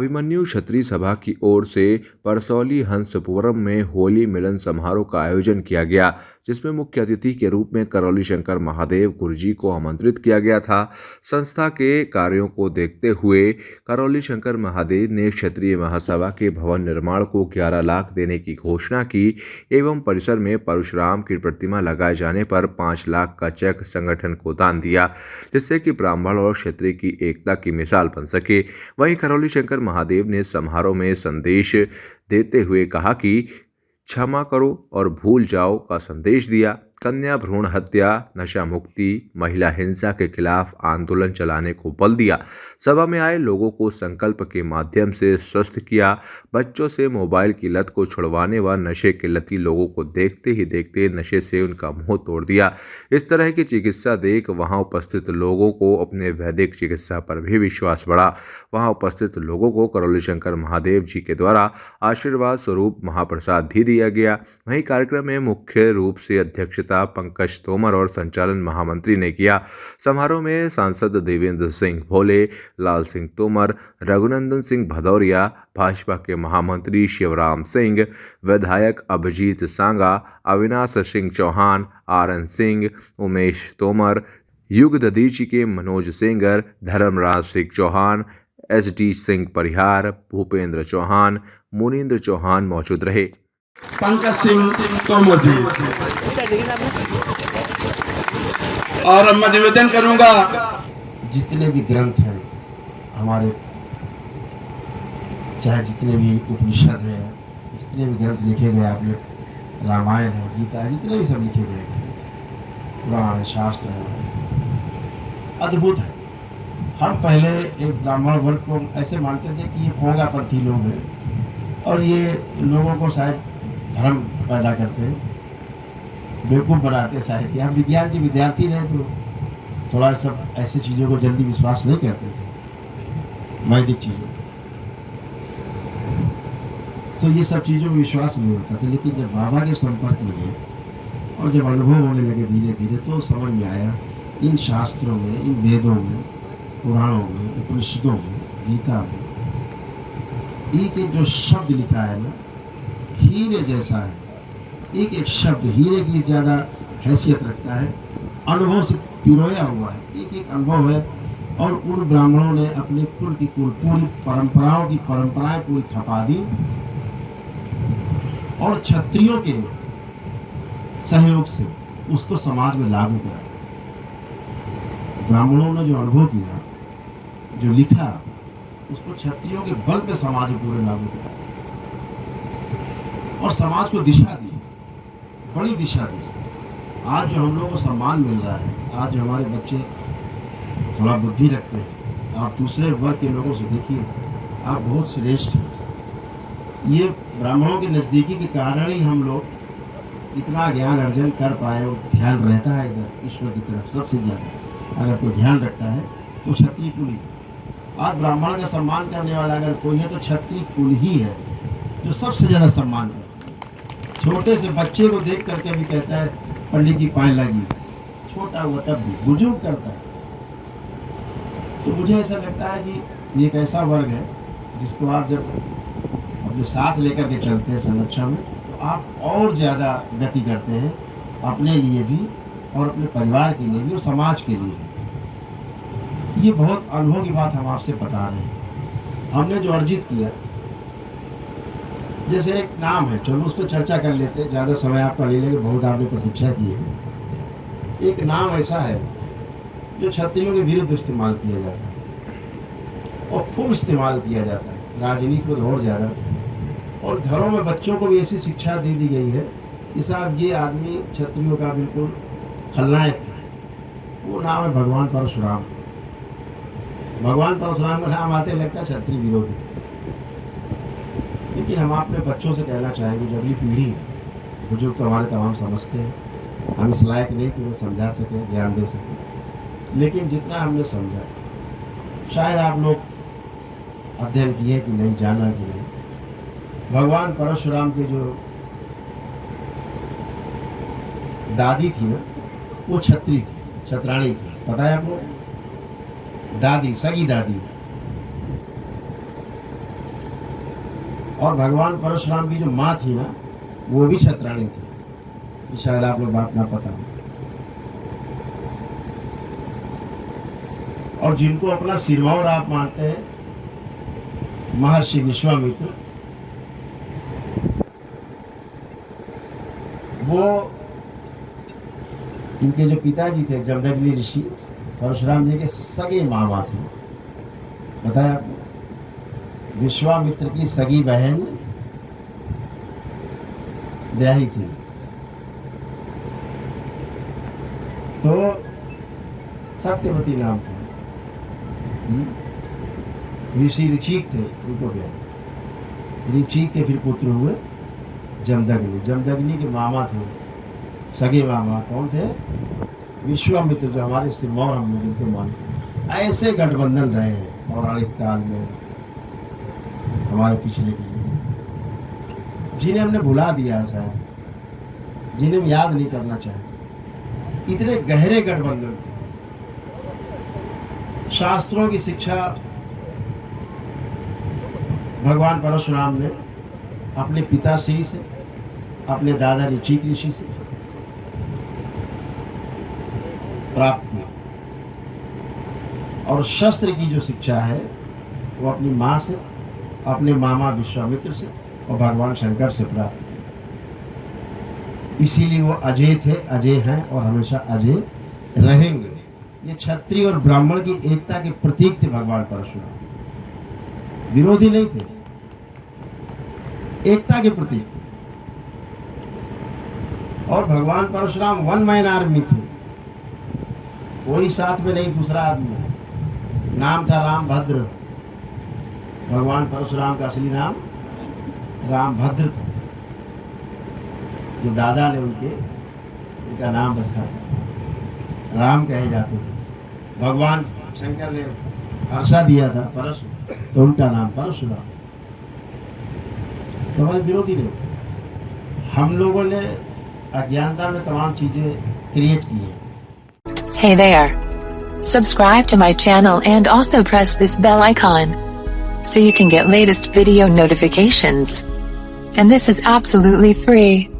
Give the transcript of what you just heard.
अभिमन्यु क्षत्रिय सभा की ओर से परसौली हंसपुरम में होली मिलन समारोह का आयोजन किया गया, जिसमें मुख्य अतिथि के रूप में करौली शंकर महादेव गुरुजी को आमंत्रित किया गया था। संस्था के कार्यों को देखते हुए करौली शंकर महादेव ने क्षत्रिय महासभा के भवन निर्माण को 11 लाख देने की घोषणा की एवं परिसर में परशुराम की प्रतिमा लगाए जाने पर 5 लाख का चेक संगठन को दान दिया, जिससे कि ब्राह्मण और क्षत्रिय की एकता की मिसाल बन सके। वहीं करौली शंकर महादेव ने समारोह में संदेश देते हुए कहा कि क्षमा करो और भूल जाओ का संदेश दिया। कन्या भ्रूण हत्या, नशा मुक्ति, महिला हिंसा के खिलाफ आंदोलन चलाने को बल दिया। सभा में आए लोगों को संकल्प के माध्यम से स्वस्थ किया। बच्चों से मोबाइल की लत को छुड़वाने व नशे के लती लोगों को देखते ही देखते नशे से उनका मुंह तोड़ दिया। इस तरह की चिकित्सा देख वहां उपस्थित लोगों को अपने वैदिक चिकित्सा पर भी विश्वास बढ़ा। वहां उपस्थित लोगों को करौली शंकर महादेव जी के द्वारा आशीर्वाद स्वरूप महाप्रसाद भी दिया गया। वहीं कार्यक्रम में मुख्य रूप से अध्यक्षता पंकज तोमर और संचालन महामंत्री ने किया। समारोह में सांसद देवेंद्र सिंह भोले, लाल सिंह तोमर, रघुनंदन सिंह भदौरिया, भाजपा के महामंत्री शिवराम सिंह, विधायक अभिजीत सांगा, अविनाश सिंह चौहान, आरएन सिंह, उमेश तोमर, युग ददीची के मनोज सेंगर, धर्मराज सिंह चौहान, एसडी सिंह परिहार, भूपेंद्र चौहान, मुनींद्र चौहान मौजूद रहे। पंकज सिंह तोमर जी और मैं निवेदन करूंगा, जितने भी ग्रंथ हैं हमारे, चाहे जितने भी उपनिषद हैं, जितने भी ग्रंथ लिखे गए, आपने रामायण है, गीता है, जितने भी सब लिखे गए, पुराण है, शास्त्र है, अद्भुत है। हम पहले एक ब्राह्मण वर्ग को ऐसे मानते थे कि ये खोगापंथी लोग हैं और ये लोगों को शायद भ्रम पैदा करते हैं, बेवकूफ़ बनाते हैं। शायद हम विज्ञान के विद्यार्थी रहे तो थोड़ा सब ऐसे चीज़ों को जल्दी विश्वास नहीं करते थे, वैदिक चीज़ों, तो ये सब चीज़ों में विश्वास नहीं होता था। लेकिन जब बाबा के संपर्क में गए और जब अनुभव होने लगे धीरे धीरे, तो समझ में आया इन शास्त्रों में, इन वेदों में, पुराणों में, उपनिषदों में, गीता में एक एक जो शब्द लिखा है ना, हीरे जैसा है। एक एक शब्द हीरे की ज़्यादा हैसियत रखता है, अनुभव से पिरोया हुआ है, एक एक अनुभव है। और उन ब्राह्मणों ने अपने कुल की कुल पूरी परंपराओं की परंपराएं पूरी खपा दी और क्षत्रियों के सहयोग से उसको समाज में लागू करा। ब्राह्मणों ने जो अनुभव किया, जो लिखा, उसको क्षत्रियों के बल पे समाज में पूरे लागू किया और समाज को दिशा दी, बड़ी दिशा दी। आज जो हम लोगों को सम्मान मिल रहा है, आज जो हमारे बच्चे थोड़ा बुद्धि रखते हैं, आप दूसरे वर्ग के लोगों से देखिए, आप बहुत श्रेष्ठ हैं। ये ब्राह्मणों के नज़दीकी के कारण ही हम लोग इतना ज्ञान अर्जन कर पाए और ध्यान रहता है इधर ईश्वर की तरफ सबसे ज़्यादा। अगर कोई ध्यान रखता है तो क्षत्रिय कुल ही। आज ब्राह्मण का सम्मान करने वाला अगर कोई है तो क्षत्रिय कुल ही है जो सबसे ज़्यादा सम्मान करता है। छोटे से बच्चे को देख करके भी कहता है पंडित जी पाए लगी, छोटा हुआ तब भी, बुजुर्ग करता है। तो मुझे ऐसा लगता है कि ये एक ऐसा वर्ग है जिसको आप जब अपने साथ लेकर के चलते हैं संरक्षण में, तो आप और ज़्यादा गति करते हैं अपने लिए भी और अपने परिवार के लिए भी और समाज के लिए भी। ये बहुत अनुभव की बात हम आपसे बता रहे हैं। हमने जो अर्जित किया, जैसे एक नाम है, चलो उस पर चर्चा कर लेते हैं, ज़्यादा समय आपका ले लेंगे, बहुत आपने प्रतीक्षा की है। एक नाम ऐसा है जो क्षत्रियों के विरुद्ध इस्तेमाल किया जाता है और खूब इस्तेमाल किया जाता है, राजनीति में और ज़्यादा। और घरों में बच्चों को भी ऐसी शिक्षा दे दी गई है कि साहब ये आदमी क्षत्रियों का बिल्कुल खलनायक है। वो नाम है भगवान परशुराम। भगवान परशुराम का नाम आते लगता है क्षत्रिय विरोधी। लेकिन हम अपने बच्चों से कहना चाहेंगे, जो अगली पीढ़ी है, बुजुर्ग तो हमारे तमाम समझते हैं, हम इस लायक नहीं कि उन्हें समझा सकें, ज्ञान दे सकें, लेकिन जितना हमने समझा, शायद आप लोग अध्ययन किए कि नहीं, जाना कि नहीं, भगवान परशुराम के जो दादी थी ना, वो क्षत्रिय थी, क्षत्राणी थी, पता है आपको? दादी, सगी दादी। और भगवान परशुराम की जो माँ थी ना, वो भी क्षत्राणी थी, शायद आप लोग बात ना पता हो। और जिनको अपना सिरमौर आप मानते हैं, महर्षि विश्वामित्र, वो इनके जो पिताजी थे जमदग्नि ऋषि, परशुराम जी के सगे मामा थे। बताया आपने, विश्वामित्र की सगी बहन ब्याही थी। तो सत्यवती नाम था। ऋषि ऋचिक थे, उनको ब्याह। ऋचिक के फिर पुत्र हुए जमदग्नि। जमदग्नि के मामा थे, सगे मामा कौन थे? विश्वामित्र, जो हमारे सिरमौर हम लोग इनको मानते। ऐसे गठबंधन रहे हैं पौराणिक काल में हमारे पिछले के लिए, जिन्हें हमने भुला दिया शायद, जिन्हें हम याद नहीं करना चाहते। इतने गहरे गठबंधन, शास्त्रों की शिक्षा भगवान परशुराम ने अपने पिताश्री से, अपने दादा ऋचिक ऋषि से प्राप्त की, और शस्त्र की जो शिक्षा है वो अपनी माँ से, अपने मामा विश्वामित्र से और भगवान शंकर से प्राप्त की। इसीलिए वो अजय थे, अजय हैं और हमेशा अजय रहेंगे। ये क्षत्रिय और ब्राह्मण की एकता के प्रतीक थे भगवान परशुराम, विरोधी नहीं थे, एकता के प्रतीक थे। और भगवान परशुराम वन मैन आर्मी थे, कोई साथ में नहीं, दूसरा आदमी। नाम था रामभद्र। भगवान परशुराम का असली नाम रामभद्र था, जो दादा ने उनका नाम रखा था, राम कहे जाते थे। भगवान शंकर ने हर्षा दिया था परशु, तो उनका नाम परशुराम। तो हमारे विरोधी नहीं, हम लोगों ने अज्ञानता में तमाम चीजें क्रिएट की है। Hey there! Subscribe to my channel and also press this bell icon so you can get latest video notifications. And this is absolutely free.